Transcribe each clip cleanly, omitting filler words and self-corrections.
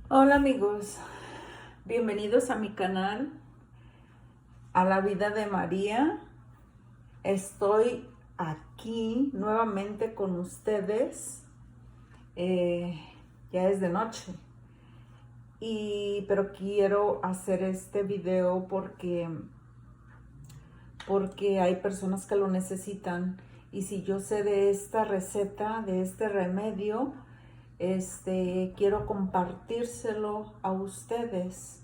Hola amigos, bienvenidos a mi canal, a la vida de María. Estoy aquí nuevamente con ustedes, ya es de noche, pero quiero hacer este video porque hay personas que lo necesitan, y si yo sé de esta receta, de este remedio, quiero compartírselo a ustedes.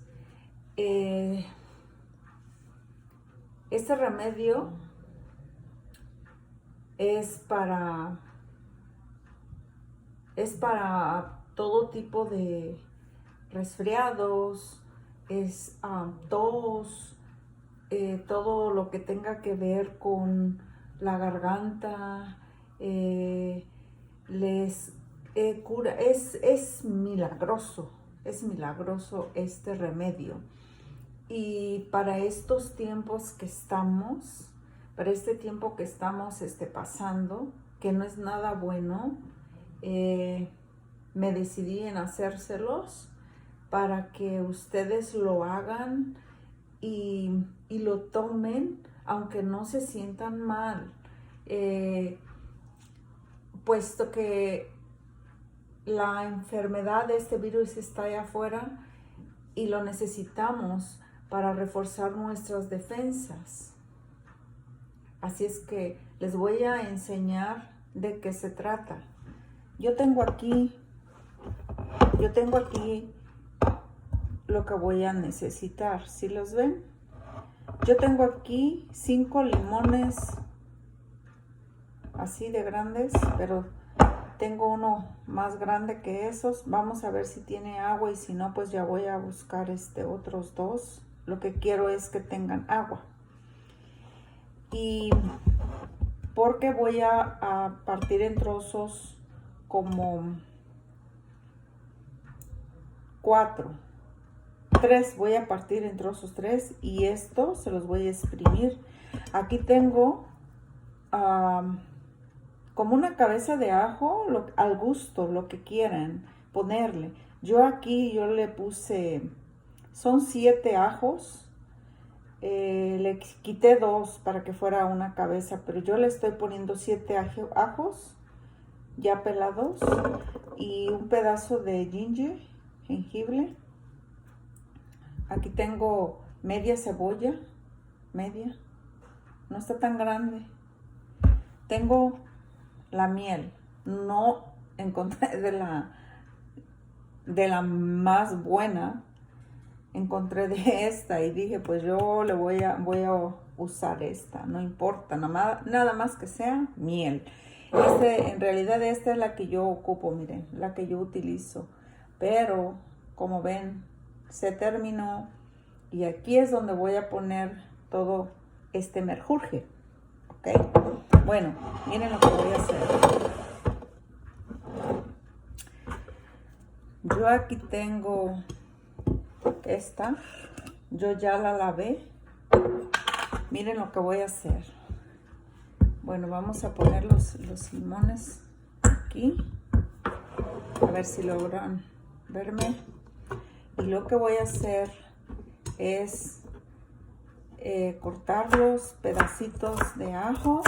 Eh, este remedio es para, es para todo tipo de resfriados, es tos, todo lo que tenga que ver con la garganta, les cura. Es milagroso este remedio. Y para estos tiempos que estamos, para este tiempo que estamos pasando, que no es nada bueno, me decidí en hacérselos para que ustedes lo hagan y lo tomen, aunque no se sientan mal, puesto que la enfermedad de este virus está allá afuera y lo necesitamos para reforzar nuestras defensas. Así es que les voy a enseñar de qué se trata. Yo tengo aquí lo que voy a necesitar. ¿Sí los ven? Yo tengo aquí 5 limones así de grandes, pero tengo uno más grande que esos. Vamos a ver si tiene agua, y si no, pues ya voy a buscar otros 2. Lo que quiero es que tengan agua. Y porque voy a partir en trozos como 4. 3 voy a partir en trozos, 3, y esto se los voy a exprimir. Aquí tengo como una cabeza de ajo, al gusto, lo que quieran ponerle. Yo le puse, son 7 ajos. Le quité 2 para que fuera una cabeza, pero yo le estoy poniendo 7 ajos ya pelados, y un pedazo de jengibre. Aquí tengo media cebolla, media, no está tan grande. Tengo la miel, no encontré de la más buena, encontré de esta y dije, pues yo voy a usar esta, no importa, nada más que sea miel. En realidad esta es la que yo ocupo, miren, la que yo utilizo, pero como ven, se terminó, y aquí es donde voy a poner todo este merjurje, ¿ok? Bueno, miren lo que voy a hacer. Yo aquí tengo esta, yo ya la lavé. Miren lo que voy a hacer. Bueno, vamos a poner los limones aquí, a ver si logran verme. Y lo que voy a hacer es cortar los pedacitos de ajo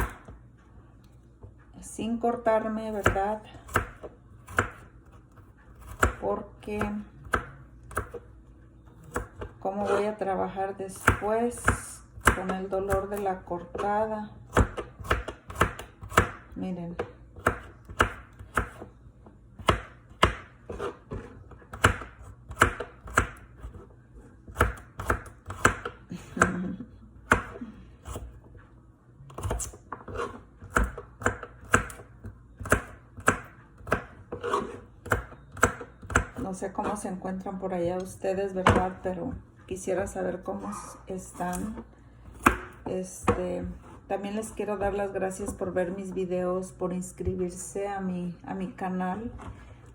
sin cortarme, ¿verdad? Porque cómo voy a trabajar después con el dolor de la cortada. Miren. No sé cómo se encuentran por allá ustedes, ¿verdad? Pero quisiera saber cómo están. También les quiero dar las gracias por ver mis videos, por inscribirse a mi canal.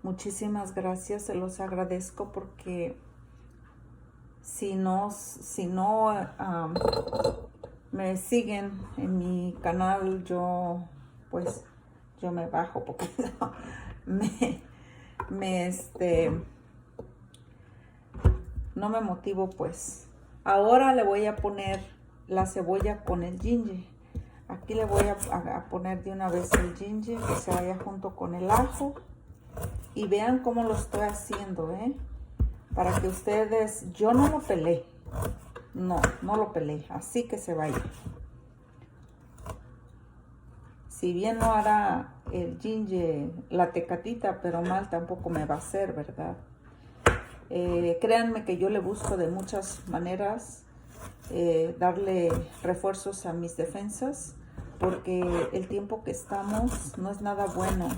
Muchísimas gracias, se los agradezco, porque si no me siguen en mi canal, yo me bajo, porque me no me motivo pues. Ahora le voy a poner la cebolla con el ginger. Aquí le voy a poner de una vez el ginger que se vaya junto con el ajo. Y vean cómo lo estoy haciendo, para que ustedes, yo no lo pelé. No lo pelé, así que se vaya. Si bien no hará el ginger la tecatita, pero mal tampoco me va a hacer, ¿verdad? Créanme que yo le busco de muchas maneras darle refuerzos a mis defensas, porque el tiempo que estamos no es nada bueno.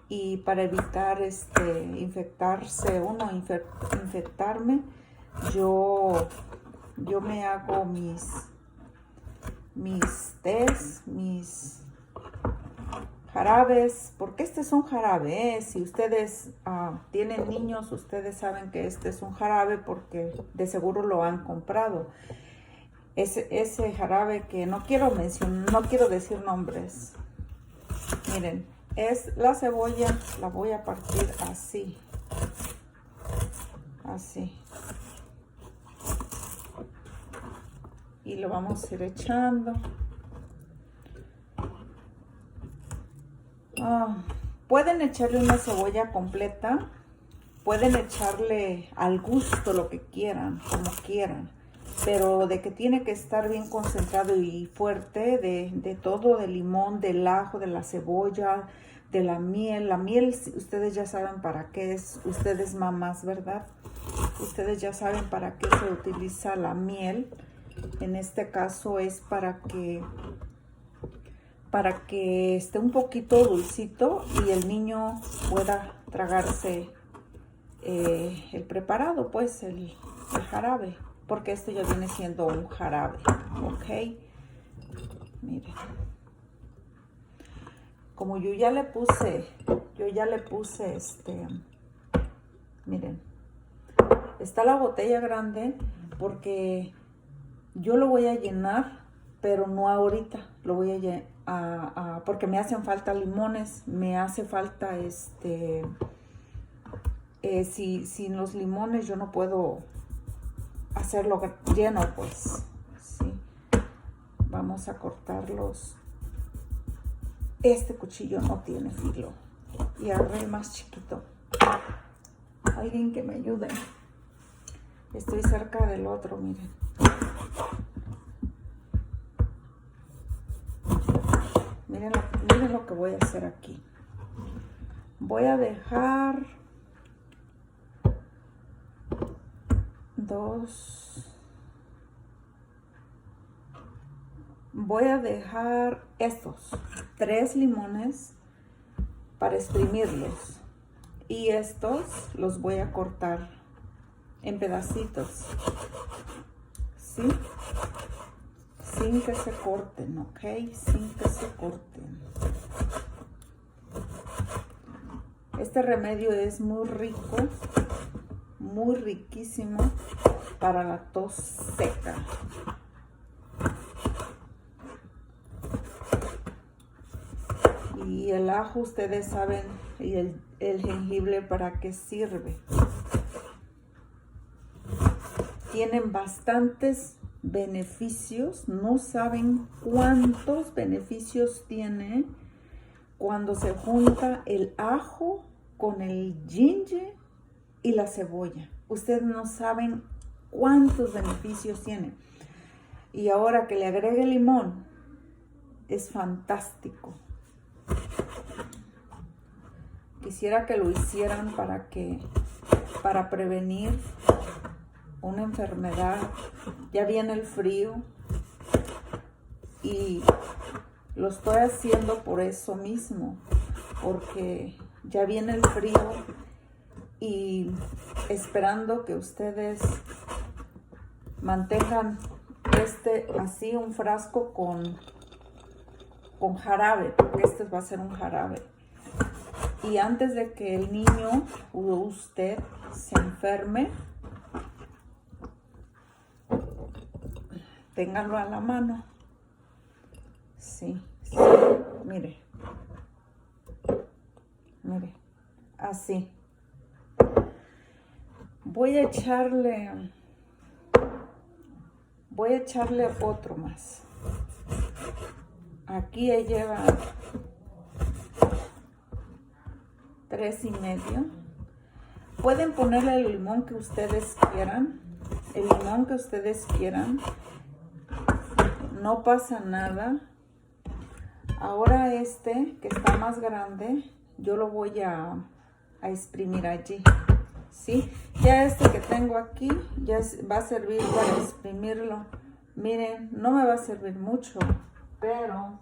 Y para evitar infectarme, yo me hago mis tés, mis jarabes, porque este es un jarabe. Si ustedes tienen niños, ustedes saben que este es un jarabe porque de seguro lo han comprado. Ese jarabe que no quiero mencionar, no quiero decir nombres. Miren, es la cebolla, la voy a partir así. Así. Y lo vamos a ir echando. Pueden echarle una cebolla completa, pueden echarle al gusto lo que quieran, como quieran, pero de que tiene que estar bien concentrado y fuerte de todo, del limón, del ajo, de la cebolla, de la miel. La miel, ustedes ya saben para qué es, ustedes mamás, ¿verdad? Ustedes ya saben para qué se utiliza la miel. En este caso es para que esté un poquito dulcito y el niño pueda tragarse el preparado, pues el jarabe, porque esto ya viene siendo un jarabe, ¿ok? Miren, como yo ya le puse miren, está la botella grande porque yo lo voy a llenar, pero no ahorita, lo voy a llenar porque me hacen falta limones, me hace falta sin los limones yo no puedo hacerlo lleno, pues. Sí. Vamos a cortarlos. Este cuchillo no tiene filo y agarré el más chiquito. Alguien que me ayude. Estoy cerca del otro, miren. Miren lo que voy a hacer aquí. Voy a dejar estos 3 limones para exprimirlos, y estos los voy a cortar en pedacitos, ¿sí? Sin que se corten, ¿ok? Sin que se corten. Este remedio es muy rico, muy riquísimo para la tos seca. Y el ajo, ustedes saben, y el jengibre para qué sirve. Tienen bastantes beneficios, no saben cuántos beneficios tiene cuando se junta el ajo con el ginger y la cebolla. Ustedes no saben cuántos beneficios tiene. Y ahora que le agregue limón, es fantástico. Quisiera que lo hicieran para prevenir una enfermedad. Ya viene el frío y lo estoy haciendo por eso mismo, porque ya viene el frío y esperando que ustedes mantengan así un frasco con jarabe, porque este va a ser un jarabe. Y antes de que el niño o usted se enferme, ténganlo a la mano. Sí, mire, así. Voy a echarle otro más. Aquí ya lleva 3,5. Pueden ponerle el limón que ustedes quieran. El limón que ustedes quieran. No pasa nada. Ahora que está más grande, yo lo voy a exprimir allí. ¿Sí? Ya que tengo aquí, ya va a servir para exprimirlo. Miren, no me va a servir mucho, pero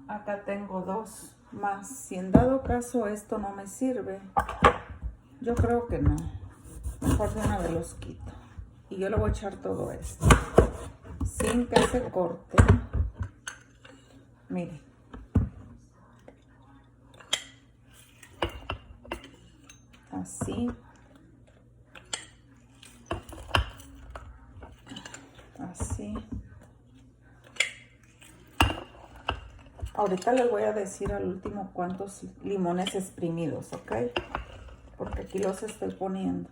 acá tengo 2 más. Si en dado caso esto no me sirve, yo creo que no. Mejor de una vez los quito. Y yo le voy a echar todo esto, sin que se corte. Miren. Así. Así. Ahorita les voy a decir al último cuántos limones exprimidos, ¿ok? Porque aquí los estoy poniendo.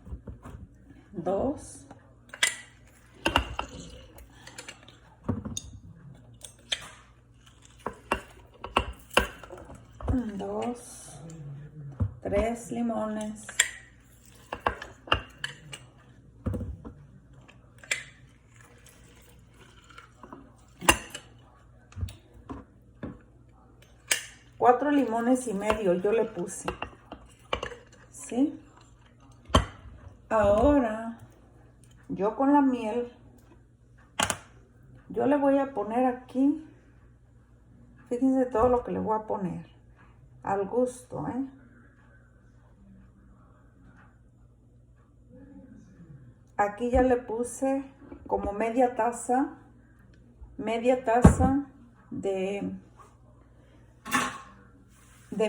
2. 2, 3 limones. 4 limones y medio yo le puse. ¿Sí? Ahora, yo con la miel, yo le voy a poner aquí, fíjense todo lo que le voy a poner, al gusto, ¿eh? Aquí ya le puse como media taza de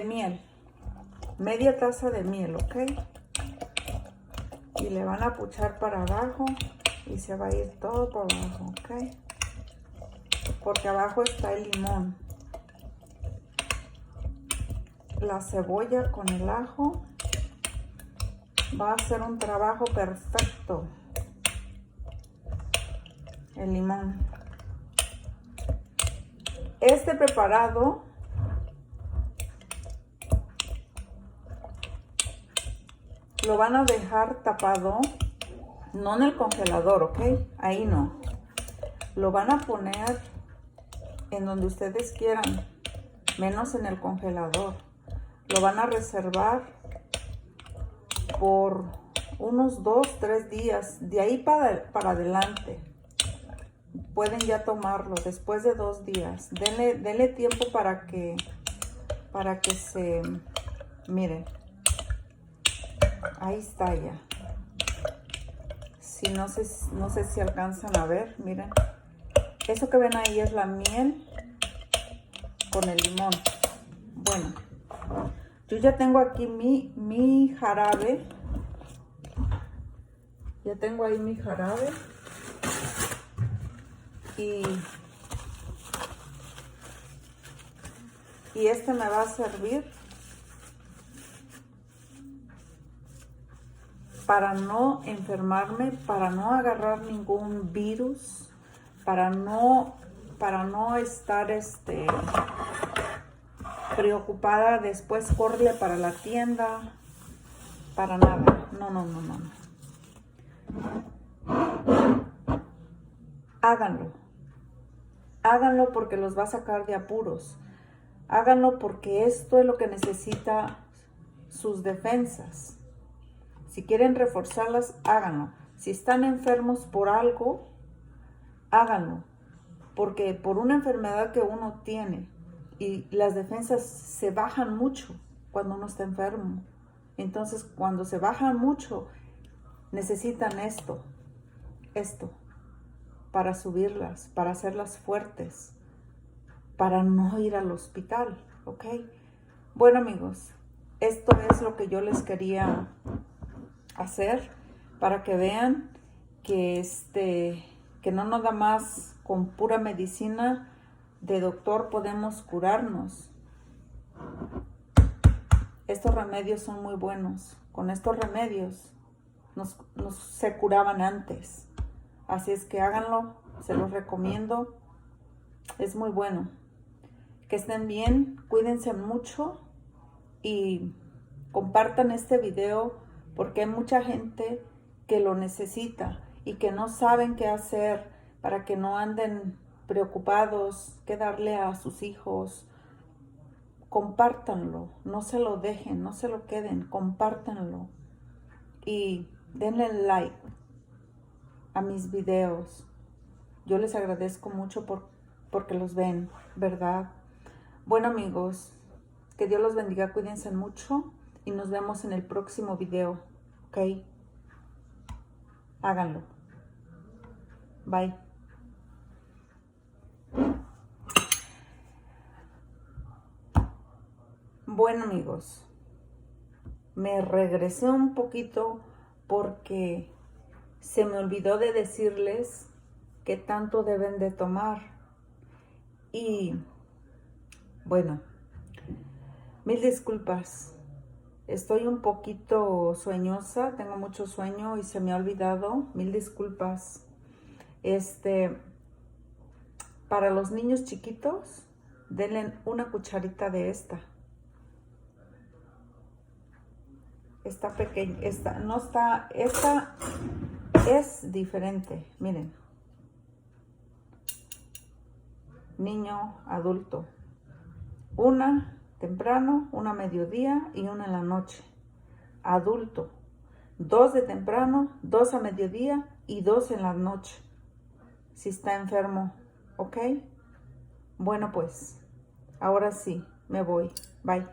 miel, media taza de miel, ¿ok? Y le van a puchar para abajo y se va a ir todo por abajo, ¿ok? Porque abajo está el limón. La cebolla con el ajo va a hacer un trabajo perfecto. El limón. Este preparado lo van a dejar tapado, no en el congelador, ¿ok? Ahí no. Lo van a poner en donde ustedes quieran, menos en el congelador. Lo van a reservar por unos 2, 3 días. De ahí para adelante pueden ya tomarlo después de 2 días. Denle tiempo para que se... Miren. Ahí está ya. Si no sé si alcanzan a ver, miren. Eso que ven ahí es la miel con el limón. Bueno, yo ya tengo aquí mi jarabe. Ya tengo ahí mi jarabe. Y este me va a servir para no enfermarme, para no agarrar ningún virus, para no estar preocupada después correrle para la tienda, para nada. No. Háganlo porque los va a sacar de apuros. Háganlo porque esto es lo que necesita sus defensas. Si quieren reforzarlas, háganlo. Si están enfermos por algo, háganlo. Porque por una enfermedad que uno tiene y las defensas se bajan mucho cuando uno está enfermo. Entonces, cuando se bajan mucho, necesitan esto, para subirlas, para hacerlas fuertes, para no ir al hospital, ¿ok? Bueno, amigos, esto es lo que yo les quería hacer para que vean que que no nada más con pura medicina de doctor podemos curarnos. Estos remedios son muy buenos. Con estos remedios se curaban antes. Así es que háganlo, se los recomiendo. Es muy bueno. Que estén bien, cuídense mucho y compartan este video porque hay mucha gente que lo necesita y que no saben qué hacer para que no anden preocupados, qué darle a sus hijos. Compártanlo, no se lo dejen, no se lo queden, compártanlo y denle like a mis videos. Yo les agradezco mucho porque los ven, ¿verdad? Bueno, amigos, que Dios los bendiga, cuídense mucho y nos vemos en el próximo video, ¿ok? Háganlo. Bye. Bueno, amigos, me regresé un poquito porque se me olvidó de decirles qué tanto deben de tomar. Y bueno, mil disculpas. Estoy un poquito sueñosa, tengo mucho sueño y se me ha olvidado. Mil disculpas. Para los niños chiquitos, denle una cucharita de esta. Esta pequeña, esta no está, esta es diferente, miren. Niño, adulto. Una temprano, una a mediodía y una en la noche. Adulto. 2 de temprano, 2 a mediodía y 2 en la noche. Si está enfermo, ¿ok? Bueno, pues, ahora sí, me voy. Bye.